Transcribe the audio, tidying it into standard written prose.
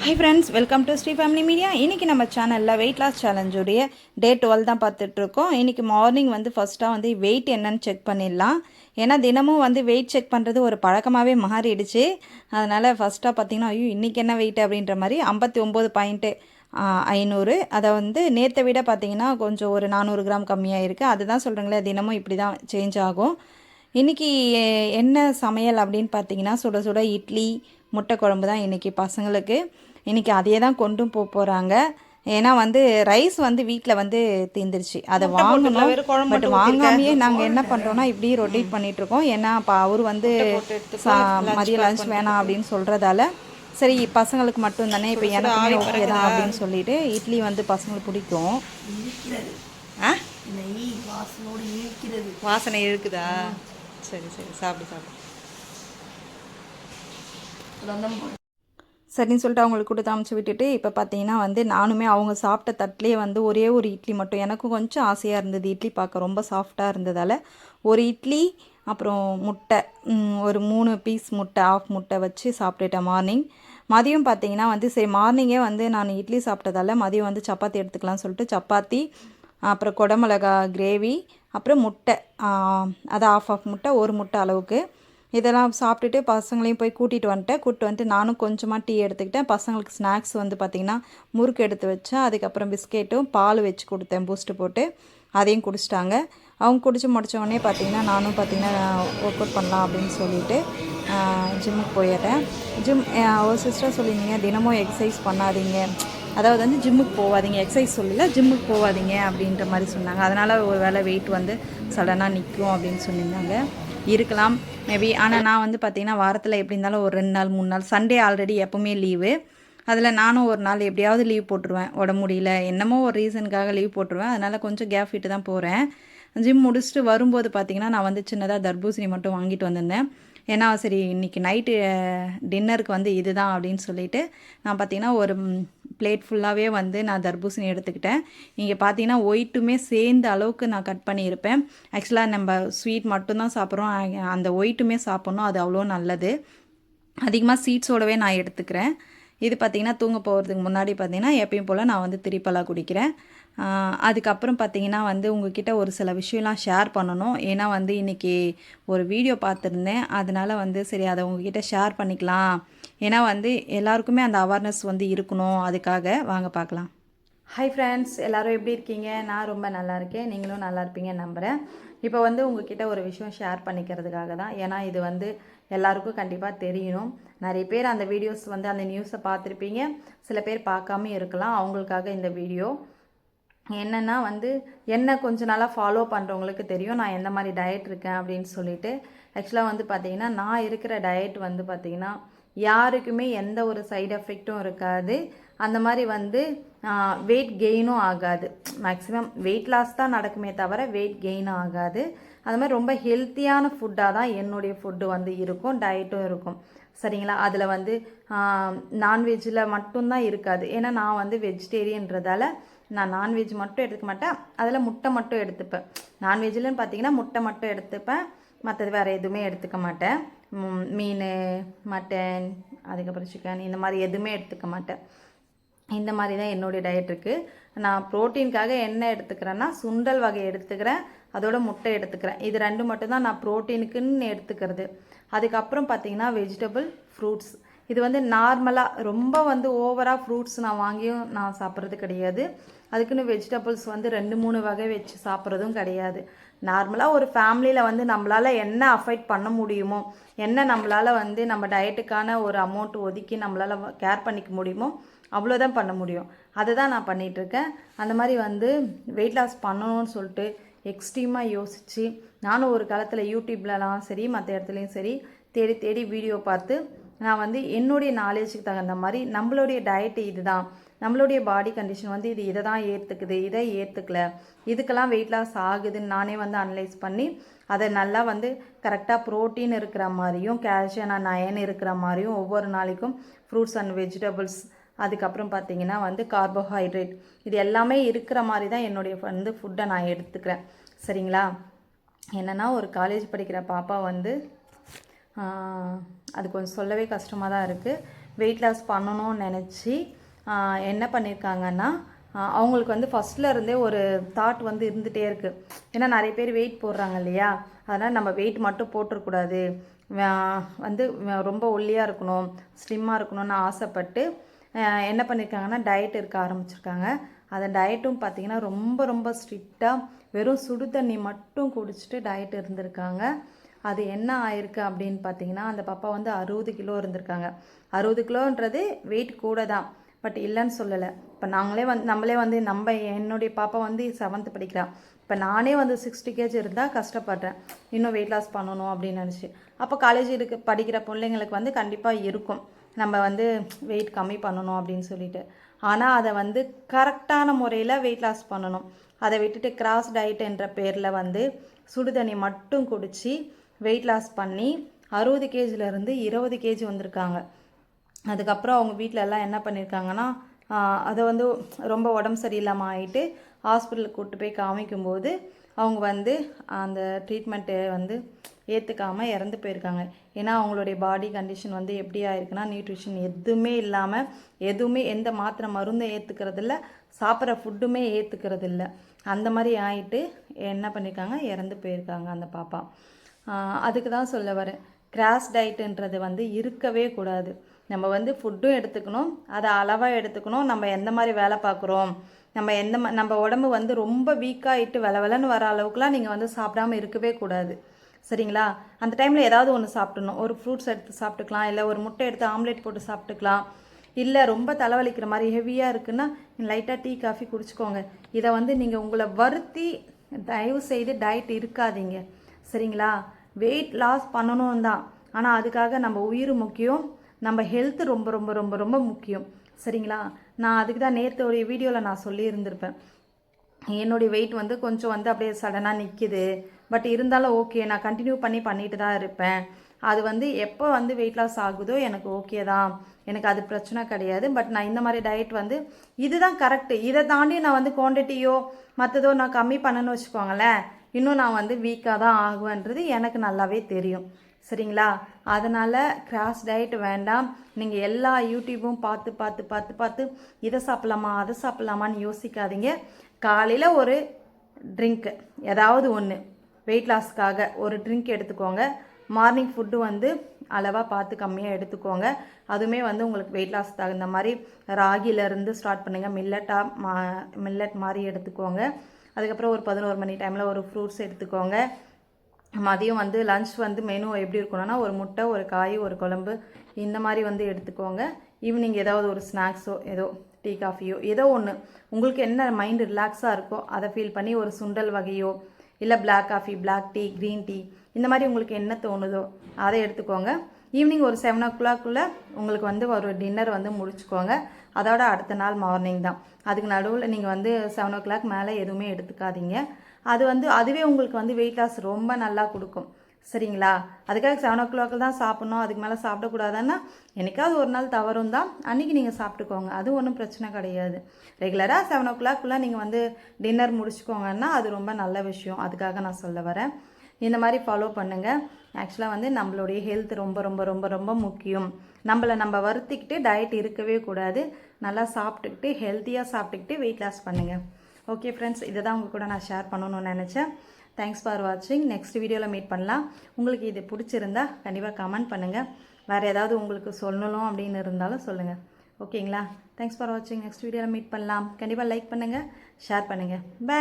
High friends, welcome to Sri family media. இன்றைக்கி நம்ம சேனலில் வெயிட் லாஸ் சேலஞ்சுடைய டே 12 தான் பார்த்துட்ருக்கோம். இன்றைக்கி மார்னிங் ஃபஸ்ட்டாக வெயிட் என்னன்னு செக் பண்ணிடலாம். ஏன்னா தினமும் வெயிட் செக் பண்ணுறது ஒரு பழக்கமாகவே மாறிடுச்சு. அதனால் ஃபஸ்ட்டாக பார்த்திங்கன்னா இன்றைக்கி என்ன வெயிட் அப்படின்ற மாதிரி 59.500. அதை நேற்றை விட பார்த்திங்கன்னா கொஞ்சம் ஒரு 400 கிராம் கம்மியாக இருக்குது. அதுதான் சொல்கிறேங்களே, தினமும் இப்படி தான் சேஞ்ச் ஆகும். இன்றைக்கி என்ன சமையல் அப்படின்னு பார்த்தீங்கன்னா, சுட சுட இட்லி முட்டை குழம்பு தான் இன்றைக்கி பசங்களுக்கு. இன்றைக்கி அதையே தான் கொண்டும் போகிறாங்க. ஏன்னா ரைஸ் வீட்டில் தீர்ந்துருச்சு, அதை வாங்கணும். பட் வாங்காமையே நாங்கள் என்ன பண்ணுறோன்னா இப்படி ரொட்டேட் பண்ணிகிட்ருக்கோம். ஏன்னா இப்போ அவர் மதிய லஞ்ச் வேணாம் அப்படின்னு சொல்கிறதால, சரி பசங்களுக்கு மட்டும் தானே, இப்போ எனக்கு ஓகே தான் அப்படின்னு சொல்லிட்டு இட்லி பசங்களுக்கு பிடிக்கும். வாசனை இருக்குதா? சரி சரி, சாப்பிடு சாப்பிடு. சரின்னு சொல்லிட்டு அவங்களுக்கு கொடுத்து அமுச்சு விட்டுட்டு இப்போ பார்த்தீங்கன்னா நானுமே அவங்க சாப்பிட்ட தட்டிலே ஒரே ஒரு இட்லி மட்டும், எனக்கும் கொஞ்சம் ஆசையாக இருந்தது. இட்லி பார்க்க ரொம்ப சாஃப்டாக இருந்ததால் ஒரு இட்லி அப்புறம் முட்டை, ஒரு 3 பீஸ் முட்டை, ஆஃப் முட்டை வச்சு சாப்பிட்டுட்டேன் மார்னிங். மதியம் பார்த்தீங்கன்னா சரி மார்னிங்கே நான் இட்லி சாப்பிட்டதால் மதியம் சப்பாத்தி எடுத்துக்கலாம்னு சொல்லிட்டு சப்பாத்தி, அப்புறம் குடமிளகா கிரேவி, அப்புறம் முட்டை, அது ஆஃப் முட்டை, ஒரு முட்டை அளவுக்கு. இதெல்லாம் சாப்பிட்டுட்டு பசங்களையும் போய் கூட்டிகிட்டு வந்துட்டு நானும் கொஞ்சமாக டீ எடுத்துக்கிட்டேன். பசங்களுக்கு ஸ்நாக்ஸ் பார்த்திங்கன்னா முறுக்கு எடுத்து வச்சேன். அதுக்கப்புறம் பிஸ்கெட்டும் பால் வச்சு கொடுத்தேன் பூஸ்ட்டு போட்டு, அதையும் குடிச்சிட்டாங்க. அவங்க குடிச்சு முடித்தவொடனே பார்த்திங்கன்னா நானும் பார்த்திங்கன்னா ஒர்க் அவுட் பண்ணலாம் அப்படின்னு சொல்லிவிட்டு ஜிம்முக்கு போயிடுறேன். ஒரு சிஸ்டர் சொல்லியிருந்தீங்க தினமும் எக்ஸசைஸ் பண்ணாதீங்க, அதாவது ஜிம்முக்கு போகாதீங்க, எக்ஸசைஸ் சொல்லல ஜிம்முக்கு போகாதீங்க அப்படின்ற மாதிரி சொன்னாங்க. அதனால் ஒரு வேளை வெயிட் சடனாக நிற்கும் அப்படின்னு சொல்லியிருந்தாங்க. இருக்கலாம் மேபி. ஆனால் நான் பார்த்திங்கன்னா வாரத்தில் எப்படி இருந்தாலும் ஒரு 2 நாள் 3 நாள், சண்டே ஆல்ரெடி எப்போவுமே லீவு, அதில் நானும் ஒரு நாள் எப்படியாவது லீவ் போட்டுருவேன். உடம்பு முடியல என்னமோ ஒரு ரீசனுக்காக லீவ் போட்டுருவேன். அதனால் கொஞ்சம் கேப் விட்டு தான் போகிறேன். ஜிம் முடிச்சுட்டு வரும்போது பார்த்திங்கன்னா நான் சின்னதாக தர்பூசணி மட்டும் வாங்கிட்டு வந்திருந்தேன். ஏன்னா சரி இன்றைக்கி நைட்டு டின்னருக்கு இது தான் அப்படின்னு சொல்லிவிட்டு நான் பார்த்திங்கன்னா ஒரு பிளேட் ஃபுல்லாகவே நான் தர்பூசணி எடுத்துக்கிட்டேன். இங்கே பார்த்தீங்கன்னா ஒயிட்டுமே சேர்ந்த அளவுக்கு நான் கட் பண்ணியிருப்பேன். ஆக்சுவலாக நம்ம ஸ்வீட் மட்டும்தான் சாப்பிட்றோம், அந்த ஒயிட்டுமே சாப்பிட்ணும், அது அவ்வளோ நல்லது. அதிகமாக சீட்ஸோடவே நான் எடுத்துக்கிறேன். இது பார்த்திங்கன்னா தூங்க போகிறதுக்கு முன்னாடி பார்த்திங்கன்னா எப்பயும் போல் நான் திரிப்பலா குடிக்கிறேன். அதுக்கப்புறம் பார்த்திங்கன்னா உங்ககிட்ட ஒரு சில விஷயம்லாம் ஷேர் பண்ணணும். ஏன்னா இன்றைக்கி ஒரு வீடியோ பார்த்துருந்தேன், அதனால் சரி அதை உங்ககிட்ட ஷேர் பண்ணிக்கலாம். ஏன்னா எல்லாருக்குமே அந்த அவேர்னஸ் இருக்கணும், அதுக்காக வாங்க பார்க்கலாம். ஹை ஃப்ரெண்ட்ஸ், எல்லோரும் எப்படி இருக்கீங்க? நான் ரொம்ப நல்லா இருக்கேன், நீங்களும் நல்லா இருப்பீங்கன்னு நம்புகிறேன். இப்போ உங்ககிட்ட ஒரு விஷயம் ஷேர் பண்ணிக்கிறதுக்காக தான். ஏன்னா இது எல்லாருக்கும் கண்டிப்பாக தெரியணும். நிறைய பேர் அந்த வீடியோஸ் அந்த நியூஸை பார்த்துருப்பீங்க, சில பேர் பார்க்காம இருக்கலாம். அவங்களுக்காக இந்த வீடியோ. என்னென்னா என்ன கொஞ்ச நாளாக ஃபாலோ பண்ணுறவங்களுக்கு தெரியும் நான் எந்த மாதிரி டயட் இருக்கேன் அப்படின்னு சொல்லிட்டு. ஆக்சுவலாக பார்த்தீங்கன்னா நான் இருக்கிற டயட் பார்த்திங்கன்னா யாருக்குமே எந்த ஒரு சைடு எஃபெக்டும் இருக்காது. அந்த மாதிரி வெயிட் கெயினும் ஆகாது. மேக்ஸிமம் வெயிட் லாஸ் தான் நடக்குமே தவிர வெயிட் கெயினும் ஆகாது. அது மாதிரி ரொம்ப ஹெல்த்தியான ஃபுட்டாக தான் என்னுடைய ஃபுட்டு இருக்கும், டயட்டும் இருக்கும். சரிங்களா? அதில் நான்வெஜ்ஜில் மட்டும்தான் இருக்காது. ஏன்னா நான் வெஜிடேரியன்றதால நான் நான்வெஜ் மட்டும் எடுத்துக்க மாட்டேன், அதில் முட்டை மட்டும் எடுத்துப்பேன். நான்வெஜ்லன்னு பார்த்தீங்கன்னா முட்டை மட்டும் எடுத்துப்பேன், மற்றது வேறு எதுவுமே எடுத்துக்க மாட்டேன். மீன், மட்டன், அதுக்கப்புறம் சிக்கன், இந்த மாதிரி எதுவுமே எடுத்துக்க மாட்டேன். இந்த மாதிரி தான் என்னுடைய டயட் இருக்குது. நான் ப்ரோட்டீனுக்காக என்ன எடுத்துக்கிறேன்னா சுண்டல் வகை எடுத்துக்கிறேன், அதோட முட்டை எடுத்துக்கிறேன். இது 2 மட்டும்தான் நான் ப்ரோட்டீனுக்குன்னு எடுத்துக்கிறது. அதுக்கப்புறம் பார்த்திங்கன்னா வெஜிடபிள், ஃப்ரூட்ஸ். இது நார்மலாக ரொம்ப ஓவராக ஃப்ரூட்ஸ் நான் வாங்கியும் நான் சாப்பிட்றது கிடையாது. அதுக்குன்னு வெஜிடபிள்ஸ் 2-3 வகை வச்சு சாப்பிட்றதும் கிடையாது. நார்மலாக ஒரு ஃபேமிலியில் நம்மளால் என்ன அஃபெக்ட் பண்ண முடியுமோ, என்ன நம்மளால் நம்ம டயட்டுக்கான ஒரு அமௌண்ட் ஒதுக்கி நம்மளால் கேர் பண்ணிக்க முடியுமோ அவ்வளோதான் பண்ண முடியும். அதை தான் நான் பண்ணிகிட்ருக்கேன். அந்த மாதிரி வெயிட் லாஸ் பண்ணணும்னு சொல்லிட்டு எக்ஸ்ட்ரீமாக யோசித்து நானும் ஒரு காலத்தில் யூடியூப்லலாம் சரி மற்ற இடத்துலையும் சரி தேடி தேடி வீடியோ பார்த்து நான் என்னுடைய நாலேஜுக்கு தகுந்த மாதிரி நம்மளுடைய டயட்டு இது தான், நம்மளுடைய பாடி கண்டிஷன் இதை தான் ஏற்றுக்குது, இதை ஏற்றுக்கல, இதுக்கெல்லாம் வெயிட் லாஸ் ஆகுதுன்னு நானே அனலைஸ் பண்ணி அதை நல்லா கரெக்டாக ப்ரோட்டீன் இருக்கிற மாதிரியும் கால்சியம் அண்ட் அயன் இருக்கிற மாதிரியும் ஒவ்வொரு நாளைக்கும் ஃப்ரூட்ஸ் அண்ட் வெஜிடபிள்ஸ், அதுக்கப்புறம் பார்த்திங்கன்னா கார்போஹைட்ரேட், இது எல்லாமே இருக்கிற மாதிரி தான் என்னுடைய ஃபுட்டை நான் எடுத்துக்கிறேன். சரிங்களா? என்னென்னா ஒரு காலேஜ் படிக்கிற பாப்பா அது கொஞ்சம் சொல்லவே கஷ்டமாக தான் இருக்குது. வெயிட் லாஸ் பண்ணணும்னு நினச்சி என்ன பண்ணியிருக்காங்கன்னா, அவங்களுக்கு வந்து ஃபஸ்ட்டில் இருந்தே ஒரு தாட் வந்து இருந்துகிட்டே இருக்குது. ஏன்னா நிறைய பேர் வெயிட் போடுறாங்க இல்லையா, அதனால் நம்ம வெயிட் மட்டும் போட்டுறக்கூடாது, வந்து ரொம்ப ஒல்லியாக இருக்கணும், ஸ்லிம்மாக இருக்கணும்னு ஆசைப்பட்டு என்ன பண்ணியிருக்காங்கன்னா டயட் இருக்க ஆரம்பிச்சிருக்காங்க. அந்த டயட்டும் பார்த்திங்கன்னா ரொம்ப ரொம்ப ஸ்ட்ரிக்டாக வெறும் சுடு தண்ணி மட்டும் குடிச்சிட்டு டயட் இருந்திருக்காங்க. அது என்ன ஆயிருக்கு அப்படின்னு பார்த்தீங்கன்னா, அந்த பாப்பா வந்து 60 கிலோ இருந்திருக்காங்க. 60 கிலோன்றது வெயிட் கூட தான், பட் இல்லைன்னு சொல்லலை. இப்போ நம்மளே வந்து என்னுடைய பாப்பா வந்து 7th படிக்கிறா. இப்போ நானே வந்து 60 kg இருந்தால் கஷ்டப்படுறேன், இன்னும் வெயிட் லாஸ் பண்ணணும் அப்படின்னு நினச்சி. அப்போ காலேஜ் படிக்கிற பிள்ளைங்களுக்கு வந்து கண்டிப்பாக இருக்கும், நம்ம வந்து வெயிட் கம்மி பண்ணணும் அப்படின்னு சொல்லிட்டு. ஆனால் அதை வந்து கரெக்டான முறையில் வெயிட் லாஸ் பண்ணணும். அதை விட்டுட்டு கிராஸ் டயட் என்ற பேரில் வந்து சுடுதண்ணி மட்டும் குடித்து வெயிட் லாஸ் பண்ணி 60 kgலேருந்து 20 kg வந்திருக்காங்க. அதுக்கப்புறம் அவங்க வீட்டில் எல்லாம் என்ன பண்ணியிருக்காங்கன்னா, அதை வந்து ரொம்ப உடம்பு சரியில்லாமல் ஆகிட்டு ஹாஸ்பிட்டலுக்கு கூப்பிட்டு போய் காமிக்கும்போது அவங்க வந்து அந்த ட்ரீட்மெண்ட்டு வந்து ஏற்றுக்காமல் இறந்து போயிருக்காங்க. ஏன்னா அவங்களுடைய பாடி கண்டிஷன் வந்து எப்படி ஆயிருக்குன்னா, நியூட்ரிஷன் எதுவுமே இல்லாமல், எந்த மாத்திரை மருந்தும் ஏற்றுக்கிறது இல்லை, சாப்பிட்ற ஃபுட்டுமே ஏற்றுக்கிறது இல்லை, அந்த மாதிரி ஆகிட்டு என்ன பண்ணியிருக்காங்க, இறந்து போயிருக்காங்க அந்த பாப்பா. அதுக்கு தான் சொல்ல வரேன், கிராஸ் டயட்டுன்றது வந்து இருக்கவே கூடாது. நம்ம வந்து ஃபுட்டும் எடுத்துக்கணும், அதை அளவாக எடுத்துக்கணும். நம்ம எந்த மாதிரி வேலை பார்க்குறோம், நம்ம உடம்பு வந்து ரொம்ப வீக்காகிட்டு வெலன்னு வர அளவுக்குலாம் நீங்கள் வந்து சாப்பிடாமல் இருக்கவே கூடாது, சரிங்களா? அந்த டைமில் ஏதாவது ஒன்று சாப்பிடணும். ஒரு ஃப்ரூட்ஸ் எடுத்து சாப்பிட்டுக்கலாம், இல்லை ஒரு முட்டை எடுத்து ஆம்லேட் போட்டு சாப்பிட்டுக்கலாம். இல்லை ரொம்ப தலைவலிக்கிற மாதிரி ஹெவியாக இருக்குன்னா லைட்டாக டீ காஃபி குடிச்சிக்கோங்க. இதை வந்து நீங்கள் உங்களை வருத்தி தயவு செய்து டயட் இருக்காதீங்க, சரிங்களா? வெயிட் லாஸ் பண்ணணும் தான், ஆனால் அதுக்காக நம்ம உயிர் முக்கியம், நம்ம ஹெல்த் ரொம்ப ரொம்ப ரொம்ப ரொம்ப முக்கியம், சரிங்களா? நான் அதுக்கு தான் நேற்று ஒரு வீடியோவில் நான் சொல்லியிருந்திருப்பேன், என்னுடைய வெயிட் வந்து கொஞ்சம் வந்து அப்படியே சடனாக நிற்கிது, பட் இருந்தாலும் ஓகே, நான் கண்டினியூ பண்ணிட்டு தான் இருப்பேன். அது வந்து எப்போ வந்து வெயிட் லாஸ் ஆகுதோ எனக்கு ஓகே தான், எனக்கு அது பிரச்சனை கிடையாது. பட் நான் இந்த மாதிரி டயட் வந்து இதுதான் கரெக்டு, இதை தாண்டி நான் வந்து குவான்டிட்டியோ மற்றதோ நான் கம்மி பண்ணணும்னு வச்சுக்கோங்களேன், இன்னும் நான் வந்து வீக்காக தான் ஆகுவேன்றது எனக்கு நல்லாவே தெரியும், சரிங்களா? அதனால் கிராஸ் டயட் வேண்டாம். நீங்கள் எல்லா யூடியூப்பும் பார்த்து பார்த்து பார்த்து பார்த்து இதை சாப்பிட்லாமா அதை சாப்பிட்லாமான்னு யோசிக்காதீங்க. காலையில் ஒரு ட்ரிங்க்கு ஏதாவது ஒன்று வெயிட் லாஸ்க்காக ஒரு ட்ரிங்க் எடுத்துக்கோங்க. மார்னிங் ஃபுட்டு வந்து அளவாக பார்த்து கம்மியாக எடுத்துக்கோங்க. அதுவுமே வந்து உங்களுக்கு வெயிட் லாஸ் தகுந்த மாதிரி ராகிலேருந்து ஸ்டார்ட் பண்ணுங்கள், மில்லட் மாதிரி எடுத்துக்கோங்க. அதுக்கப்புறம் ஒரு 11 மணி டைமில் ஒரு ஃப்ரூட்ஸ் எடுத்துக்கோங்க. மதியம் வந்து லன்ச் வந்து மெனு எப்படி இருக்கணும்னா, ஒரு முட்டை, ஒரு காய், ஒரு குழம்பு, இந்த மாதிரி வந்து எடுத்துக்கோங்க. ஈவினிங் ஏதாவது ஒரு ஸ்நாக்ஸோ, ஏதோ டீ காஃபியோ, ஏதோ ஒன்று உங்களுக்கு என்ன மைண்டு ரிலாக்ஸாக இருக்கோ அதை ஃபீல் பண்ணி ஒரு சுண்டல் வகையோ, இல்லை black coffee, black tea, green tea, இந்த மாதிரி உங்களுக்கு என்ன தோணுதோ அதை எடுத்துக்கோங்க. ஈவினிங் ஒரு 7 o'clock உங்களுக்கு வந்து ஒரு டின்னர் வந்து முடிச்சுக்கோங்க. அதோட அடுத்த நாள் மார்னிங் தான். அதுக்கு நடுவில் நீங்கள் வந்து 7 o'clock மேலே எதுவுமே எடுத்துக்காதீங்க. அதுவே உங்களுக்கு வந்து வெயிட் லாஸ் ரொம்ப நல்லா கொடுக்கும், சரிங்களா? அதுக்காக 7 o'clock தான் சாப்பிட்ணும், அதுக்கு மேலே சாப்பிடக்கூடாதுன்னா என்னைக்காவது ஒரு நாள் தவறும் தான், அன்றைக்கி நீங்கள் சாப்பிட்டுக்கோங்க, அது ஒன்றும் பிரச்சனை கிடையாது. ரெகுலராக 7 o'clock நீங்கள் வந்து டின்னர் முடிச்சுக்கோங்கன்னா அது ரொம்ப நல்ல விஷயம். அதுக்காக நான் சொல்ல வரேன், இந்த மாதிரி ஃபாலோ பண்ணுங்கள். ஆக்சுவலாக வந்து நம்மளுடைய ஹெல்த் ரொம்ப ரொம்ப ரொம்ப ரொம்ப முக்கியம். நம்ம வருத்திக்கிட்டு டயட் இருக்கவே கூடாது. நல்லா சாப்பிட்டுக்கிட்டு ஹெல்த்தியாக சாப்பிட்டுக்கிட்டு வெயிட் லாஸ் பண்ணுங்கள். ஓகே ஃப்ரெண்ட்ஸ், இதை தான் உங்கள் கூட நான் ஷேர் பண்ணணும்னு நினச்சேன். தேங்க்ஸ் ஃபார் வாட்சிங். நெக்ஸ்ட் வீடியோவில் மீட் பண்ணலாம். உங்களுக்கு இது பிடிச்சிருந்தா கண்டிப்பாக கமெண்ட் பண்ணுங்கள். வேறு ஏதாவது உங்களுக்கு சொல்லணும் அப்படின்னு இருந்தாலும் சொல்லுங்கள், ஓகேங்களா? தேங்க்ஸ் ஃபார் வாட்சிங். நெக்ஸ்ட் வீடியோவில் மீட் பண்ணலாம். கண்டிப்பாக லைக் பண்ணுங்கள், ஷேர் பண்ணுங்கள். பை.